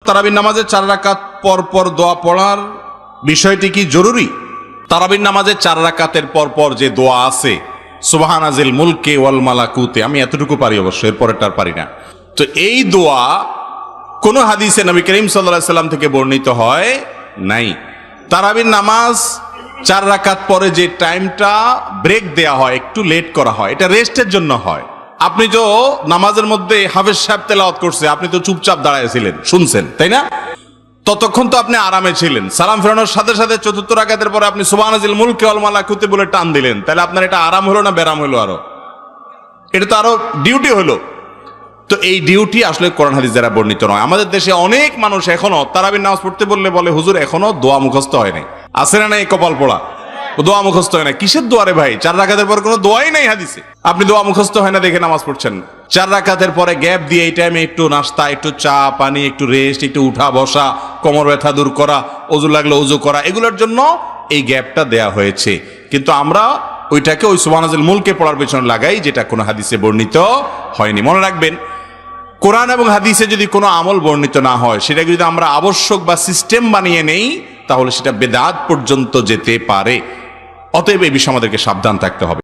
তারাবির নামাজে 4 রাকাত পর পর দোয়া পড়ার বিষয়টি কি জরুরি? তারাবির নামাজে 4 রাকাতের পর পর যে দোয়া আছে, সুবহানাজিল মুলকে ওয়াল মালাকুতে, আমি এতটুকু পারি, অবশ্য এর পরেরটা পারি না। তো এই দোয়া কোন হাদিসে নবী করিম সাল্লাল্লাহু আলাইহি সাল্লাম থেকে বর্ণিত হয় নাই। তারাবির নামাজ 4 রাকাত পরে যে টাইমটা ব্রেক দেয়া হয়, একটু লেট করা হয়, এটা রেস্টের জন্য হয়। আপনি তো নামাজের মধ্যে হাফেজ সাহেব তেলাওয়াত করছে, আপনি তো চুপচাপ দাঁড়ায়ছিলেন, শুনছেন, তাই না? ততক্ষণ তো আপনি আরামে ছিলেন। সালাম ফেরানোর সাথে সাথে 4র্থ রাকাতের পরে আপনি সুবহানাজিল মুলকে ওয়াল মালাকুতে বলে টান দিলেন, তাহলে আপনার এটা আরাম হলো না ব্যারাম হলো? আরো এটা তো আরো ডিউটি হলো। তো এই ডিউটি আসলে কোরআন হাদিস দ্বারা বর্ণিত নয়। আমাদের দেশে অনেক মানুষ এখনো তারাবির নামাজ পড়তে বললে বলে, হুজুর এখনো দোয়া মুখস্থ হয় নাই। আছে না নাই কপাল পোড়া, দোয়া মুখস্থ হয় না? কিসের দোয়ারে ভাই? 4 রাকাতের পর কোনো দোয়াই নাই হাদিসে। আপনি দোয়া মুখস্থ হয় না দেখে নামাজ পড়ছেন। 4 রাকাতের পরে গ্যাপ দিয়ে এই টাইমে একটু নাস্তা, একটু চা পানি, একটু রেস্ট, একটু উঠা বসা, কোমর ব্যথা দূর করা, ওযু লাগলে ওযু করা, এগুলোর জন্য এই গ্যাপটা দেয়া হয়েছে। কিন্তু আমরা ওইটাকে ওই সুবহানাল মুলকে পড়ার পেছনে লাগাই, যেটা কোনো হাদিসে বর্ণিত হয়নি। মনে রাখবেন, কোরআন এবং হাদিসে যদি কোনো আমল বর্ণিত না হয়, সেটাকে যদি আমরা আবশ্যক বা সিস্টেম বানিয়ে নেই, তাহলে সেটা বেদাত পর্যন্ত যেতে পারে। অতএব এই বিষয়ে আমাদেরকে সাবধান থাকতে হবে।